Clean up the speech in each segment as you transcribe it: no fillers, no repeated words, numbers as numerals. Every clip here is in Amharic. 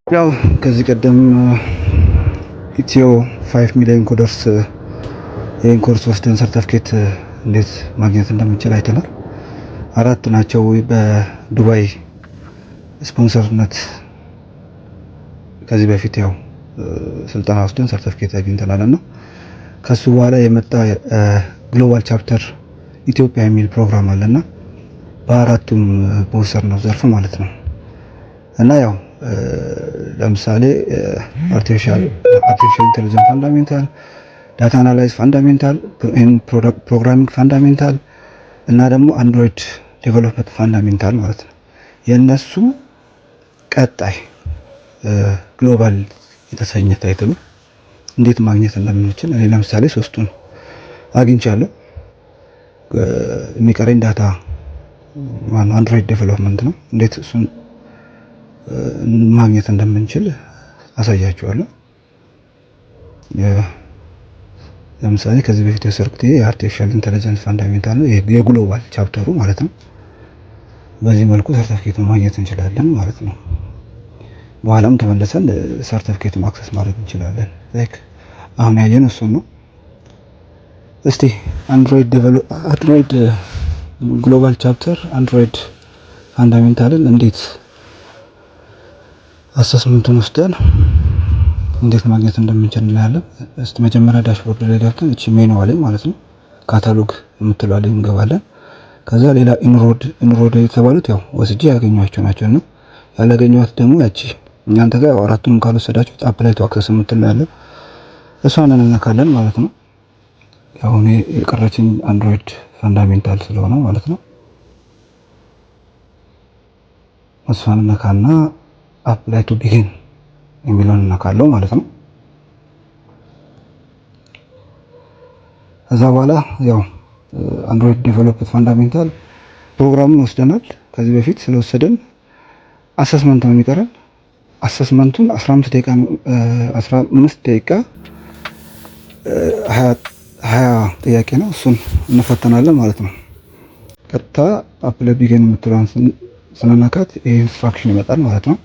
ያው ከዚህ ቀደም ኢትዮ 5 ሚሊዮን ኮደርስ ይህን ኮርስ ወስደን ሰርተፍኬት እንዴት ማግኘት እንደምንችል አይተናል። 4 ናቸው በዱባይ ስፖንሰርነት ከዚህ በፊት ያው ስልጠና ወስደን ሰርተፍኬት አግኝተናልና ከሱ በኋላ የመጣ ግሎባል ቻፕተር ኢትዮጵያ የሚል ፕሮግራም አለና በአራቱም በወሰድነው ዘርፍ ማለት ነው። እና ያው ለምሳሌ አርቲፊሻል ኢንተለጀንስ ፋንዳሜንታል፣ ዳታ አናላይዝ ፋንዳሜንታል፣ ፕሮግራሚንግ ፋንዳሜንታል እና ደግሞ አንድሮይድ ዴቨሎፕመንት ፋንዳሜንታል ማለት ነው። የነሱ ቀጣይ ግሎባል የተሰኘ ታይትሉ እንዴት ማግኘት እንደምንችል እኔ ለምሳሌ 3ቱን አግኝቻለሁ። የሚቀረኝ ዳታ አንድሮይድ ዴቨሎፕመንት ነው። እንዴት እሱን ማግኘት እንደምንችል አሳያችኋለሁ። ለምሳሌ ከዚህ በፊት የሰርኩት የአርቲፊሻል ኢንተለጀንስ ፋንዳሜንታል ነው፣ የግሎባል ቻፕተሩ ማለት ነው። በዚህ መልኩ ሰርተፊኬቱን ማግኘት እንችላለን ማለት ነው። በኋላም ተመለሰን ሰርተፊኬቱን አክሰስ ማድረግ እንችላለን። ላይክ አሁን ያየነው እሱ ነው። እስቲ አንድሮይድ ግሎባል ቻፕተር አንድሮይድ ፋንዳሜንታልን እንዴት አሰስመንቱን ወስደን እንዴት ማግኘት እንደምንችል እናያለን። እስቲ መጀመሪያ ዳሽቦርድ ላይ ገብተን እቺ ሜኑዋ ላይ ማለት ነው ካታሎግ የምትለው ላይ እንገባለን። ከዛ ሌላ ኢንሮድ የተባሉት ያው ወስጄ ያገኘኋቸው ናቸው ነው። ያላገኘኋት ደግሞ ያቺ እናንተ ጋር አራቱንም ካልወሰዳችሁት አፕላይ ቱ አክሰስ የምትለው ያለው እሷን እንነካለን ማለት ነው። ያው እኔ የቀረችኝ አንድሮይድ ፋንዳሜንታል ስለሆነ ማለት ነው እሷን ነካና አፕላይ ቱ ቢጊን የሚለውን ነካለው ማለት ነው። ከዛ በኋላ ያው አንድሮይድ ዴቨሎፕመንት ፋንዳሜንታል ፕሮግራሙን ወስደናል። ከዚህ በፊት ስለወሰደን አሰስመንት ነው የሚቀረን። አሰስመንቱን 15 ደቂቃ 20 ጥያቄ ነው። እሱን እንፈተናለን ማለት ነው። ቀጥታ አፕላይ ቢጊን የምትለውን ስንነካት ይሄ ኢንስትራክሽን ይመጣል ማለት ነው።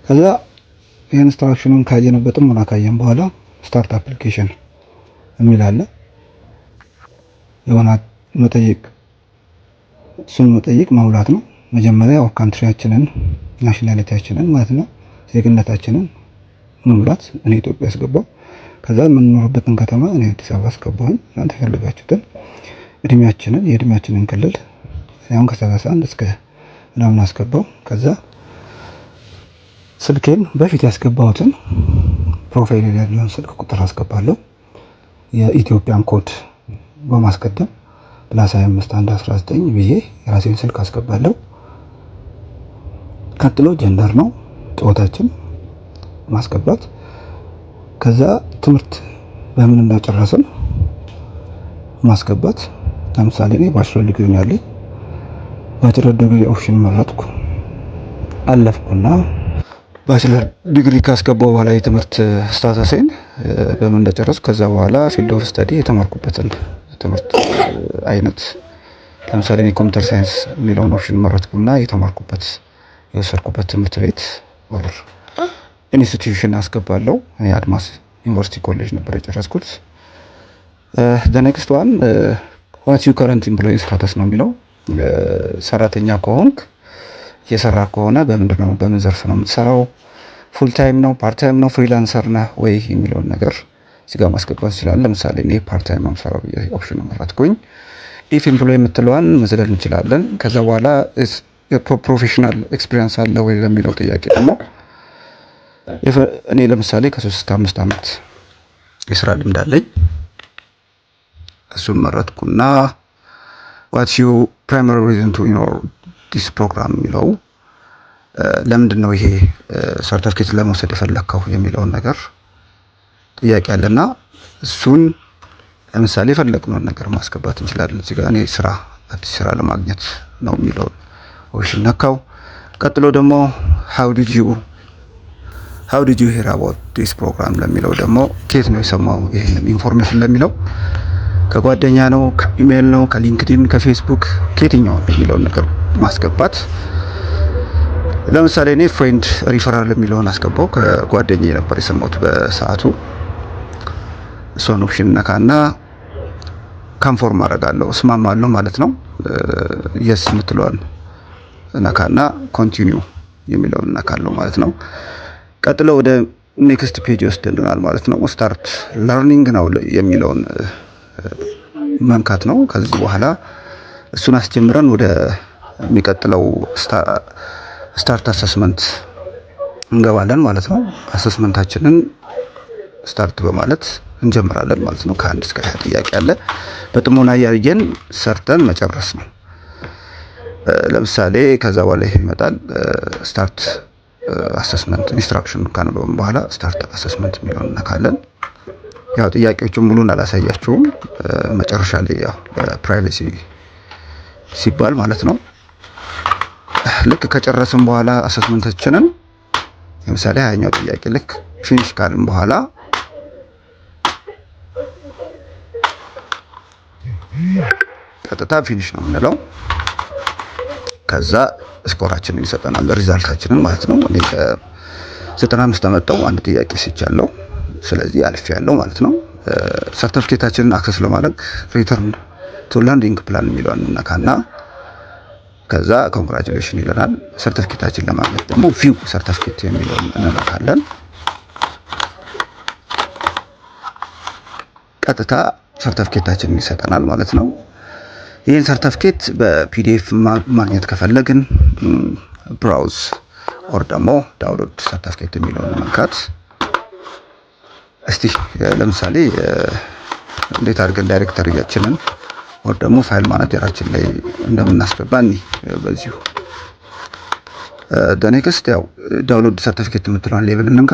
ከዛ ኢንስትራክሽኑን ካየንበትም እና ካየን በኋላ ስታርት አፕሊኬሽን የሚል አለ። የሆነ መጠይቅ መሙላት ነው። መጀመሪያ ያው ካንትሪያችንን ናሽናሊቲያችንን ማለት ነው ዜግነታችንን መሙላት። እኔ ኢትዮጵያ አስገባው። ከዛ የምንኖርበትን ከተማ እኔ አዲስ አበባ አስገባሁኝ። እናንተ ፈልጋችሁትን የእድሜያችንን ክልል አሁን ከ31 እስከ ምናምን አስገባው። ከዛ ስልኬን በፊት ያስገባሁትን ፕሮፋይል ላይ ያለውን ስልክ ቁጥር አስገባለሁ። የኢትዮጵያን ኮድ በማስቀደም +25 ብዬ የራሴን ስልክ አስገባለሁ። ቀጥሎ ጀንደር ነው ጾታችን ማስገባት። ከዛ ትምህርት በምን እንደጨረስን ማስገባት። ለምሳሌ እኔ ባችለር ዲግሪ ነው ያለኝ። ባችለር ዲግሪ ኦፕሽን መረጥኩ፣ አለፍኩና ባችለር ዲግሪ ካስገባው በኋላ የትምህርት ስታተሴን በምን እንደጨረስኩ ከዛ በኋላ ፊልድ ኦፍ ስተዲ የተማርኩበትን ትምህርት አይነት ለምሳሌ እኔ ኮምፒውተር ሳይንስ የሚለውን ኦፕሽን መረጥኩና የወሰድኩበት ትምህርት ቤት ወር ኢንስቲትዩሽን አስገባለሁ። እኔ አድማስ ዩኒቨርሲቲ ኮሌጅ ነበር የጨረስኩት። ኔክስት ዋን ዋትስ ዩ ከረንት ኢምፕሎይ ስታተስ ነው የሚለው። ሰራተኛ ከሆንክ እየሰራ ከሆነ በምን ዘርፍ ነው የምትሰራው? ፉል ታይም ነው፣ ፓርት ታይም ነው፣ ፍሪላንሰር ነህ ወይ የሚለውን ነገር እዚህ ጋር ማስገባት ይችላል። ለምሳሌ እኔ ፓርት ታይም አምሰራው ኦፕሽን መረጥኩኝ። ኢፍ ኤምፕሎይ የምትለዋን መዝለል እንችላለን። ከዛ በኋላ ፕሮፌሽናል ኤክስፒሪየንስ አለ ወይ ለሚለው ጥያቄ ደግሞ እኔ ለምሳሌ ከ3 እስከ 5 ዓመት የስራ ልምድ አለኝ። እሱን መረጥኩና ዋትስ ዩ ፕራይመሪ ሪዝን ቱ ኢንሮል ዲስ ፕሮግራም የሚለው ለምንድን ነው ይሄ ሰርተፊኬት ለመውሰድ የፈለከው የሚለውን ነገር ጥያቄ አለና እሱን ለምሳሌ የፈለግነውን ነገር ማስገባት እንችላለን። እዚህ ጋር እኔ አዲስ ስራ ለማግኘት ነው የሚለው ኦፕሽን ነካው። ቀጥሎ ደግሞ how did you hear about this program ለሚለው ደግሞ ከየት ነው የሰማው ይሄንን ኢንፎርሜሽን ለሚለው ከጓደኛ ነው፣ ከኢሜል ነው፣ ከሊንክድኢን፣ ከፌስቡክ ከየትኛው የሚለውን ነገር ማስገባት። ለምሳሌ እኔ ፍሬንድ ሪፈራል የሚለውን አስገባው። ከጓደኛዬ ነበር የሰማሁት በሰዓቱ። እሷን ኦፕሽን ነካና ካንፎርም አደርጋለሁ እስማማለሁ ማለት ነው። የስ የምትለዋን ነካና ኮንቲኒው የሚለውን ነካለሁ ማለት ነው። ቀጥሎ ወደ ኔክስት ፔጅ ይወስድልናል ማለት ነው። ስታርት ለርኒንግ ነው የሚለውን መንካት ነው። ከዚህ በኋላ እሱን አስጀምረን ወደ የሚቀጥለው ስታርት አሰስመንት እንገባለን ማለት ነው። አሰስመንታችንን ስታርት በማለት እንጀምራለን ማለት ነው። ከ1 እስከ 20 ጥያቄ አለ። በጥሞና እያየን ሰርተን መጨረስ ነው። ለምሳሌ ከዛ በኋላ ይሄ ይመጣል። ስታርት አሰስመንት ኢንስትራክሽን ካነበብን በኋላ ስታርት አሰስመንት የሚለውን እናካለን። ያው ጥያቄዎቹን ሙሉን አላሳያችሁም። መጨረሻ ላይ ያው ፕራይቬሲ ሲባል ማለት ነው። ልክ ከጨረስን በኋላ አሰስመንታችንን ለምሳሌ 20ኛው ጥያቄ ልክ ፊኒሽ ካልን በኋላ ቀጥታ ፊኒሽ ነው የምንለው። ከዛ ስኮራችንን ይሰጠናል፣ ሪዛልታችንን ማለት ነው። እኔ 95 አመጣው፣ አንድ ጥያቄ ስቻለሁ። ስለዚህ አልፌያለሁ ማለት ነው። ሰርቲፊኬታችንን አክሰስ ለማድረግ ሪተርን ቱ ለርኒንግ ፕላን የሚለውን ነካና ከዛ ኮንግራቹሌሽን ይለናል። ሰርቲፊኬታችን ለማግኘት ደግሞ ቪው ሰርቲፊኬት የሚለውን እንነካለን። ቀጥታ ሰርቲፊኬታችንን ይሰጠናል ማለት ነው። ይህን ሰርቲፊኬት በፒዲኤፍ ማግኘት ከፈለግን ብራውዝ ኦር ደግሞ ዳውንሎድ ሰርቲፊኬት የሚለውን መንካት። እስቲ ለምሳሌ እንዴት አድርገን ዳይሬክተሪያችንን ወር ደግሞ ፋይል ማናጀራችን ላይ እንደምናስገባ በዚሁ ኔክስት ያው ዳውንሎድ ሰርቲፊኬት የምትለዋን ሌብል እንንካ።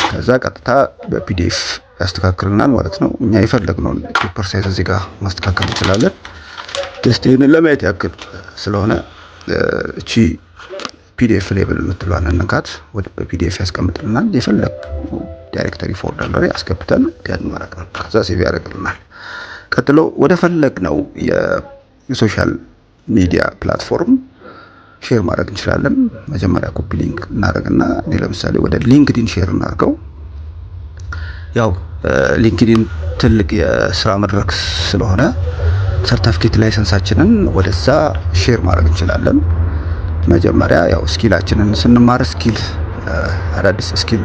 ከዛ ቀጥታ በፒዲኤፍ ያስተካክልናል ማለት ነው። እኛ የፈለግነውን ፔፐር ሳይዝ እዚህ ጋር ማስተካከል እንችላለን። ጀስት ይሄንን ለማየት ያክል ስለሆነ እቺ ፒዲኤፍ ሌብል የምትለዋን እንንካት። ወደ በፒዲኤፍ ያስቀምጥልናል። የፈለግነው ዳይሬክተሪ ፎልደር ላይ አስገብተን ያን ማድረግ ነው። ከዛ ሴቭ ያደርግልናል። ቀጥሎ ወደ ፈለግነው የሶሻል ሚዲያ ፕላትፎርም ሼር ማድረግ እንችላለን። መጀመሪያ ኮፒ ሊንክ እናደርግና እኔ ለምሳሌ ወደ ሊንክዲን ሼር እናድርገው። ያው ሊንክዲን ትልቅ የስራ መድረክ ስለሆነ ሰርቲፊኬት ላይሰንሳችንን ወደዛ ሼር ማድረግ እንችላለን። መጀመሪያ ያው ስኪላችንን ስንማር ስኪል አዳዲስ ስኪል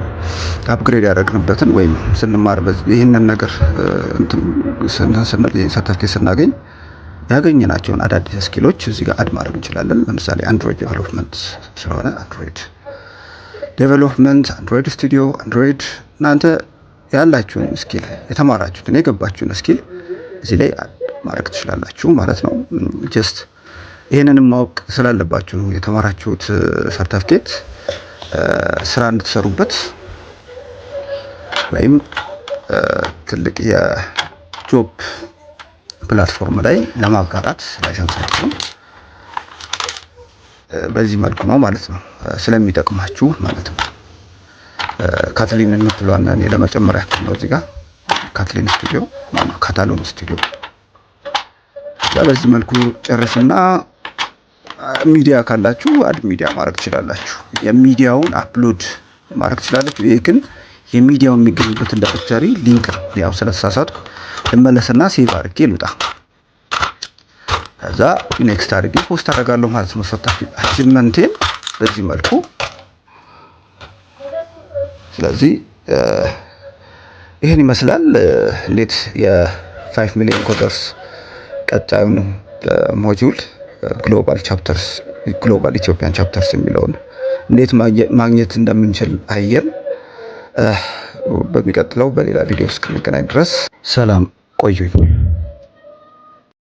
አፕግሬድ ያደረግንበትን ወይም ስንማር ይህንን ነገር ሰርቲፊኬት ስናገኝ ያገኘናቸውን አዳዲስ ስኪሎች እዚህ ጋር አድ ማድረግ እንችላለን። ለምሳሌ አንድሮይድ ዴቨሎፕመንት ስለሆነ አንድሮይድ ዴቨሎፕመንት፣ አንድሮይድ ስቱዲዮ፣ አንድሮይድ እናንተ ያላችሁን ስኪል የተማራችሁትን የገባችሁን ስኪል እዚህ ላይ ማድረግ ትችላላችሁ ማለት ነው። ጀስት ይሄንንም ማወቅ ስላለባችሁ ነው የተማራችሁት ሰርቲፊኬት ስራ እንድትሰሩበት ወይም ትልቅ የጆብ ፕላትፎርም ላይ ለማጋራት ላይሰንሳችሁ በዚህ መልኩ ነው ማለት ነው ስለሚጠቅማችሁ ማለት ነው። ካትሊን የምትለዋን እኔ ለመጨመር ያክል ነው እዚህ ጋር ካትሊን ስቱዲዮ ማለት ካታሎን ስቱዲዮ። በዚህ መልኩ ጨርስና ሚዲያ ካላችሁ አድ ሚዲያ ማድረግ ትችላላችሁ። የሚዲያውን አፕሎድ ማድረግ ትችላላችሁ። ይሄ ግን የሚዲያው የሚገኝበት ዳይሬክተሪ ሊንክ ያው ስለተሳሳትኩ ልመለስና ሴቭ አድርጌ ልውጣ። ከዛ ኔክስት አድርጌ ፖስት አደርጋለሁ ማለት ነው። አቺቭመንቴን በዚህ መልኩ። ስለዚህ ይሄን ይመስላል። እንዴት የ5 ሚሊዮን ኮደርስ ቀጣዩን ሞጁል ግሎባል ቻፕተርስ ግሎባል ኢትዮጵያን ቻፕተርስ የሚለውን እንዴት ማግኘት እንደምንችል አየን። በሚቀጥለው በሌላ ቪዲዮ እስክንገናኝ ድረስ ሰላም ቆዩኝ።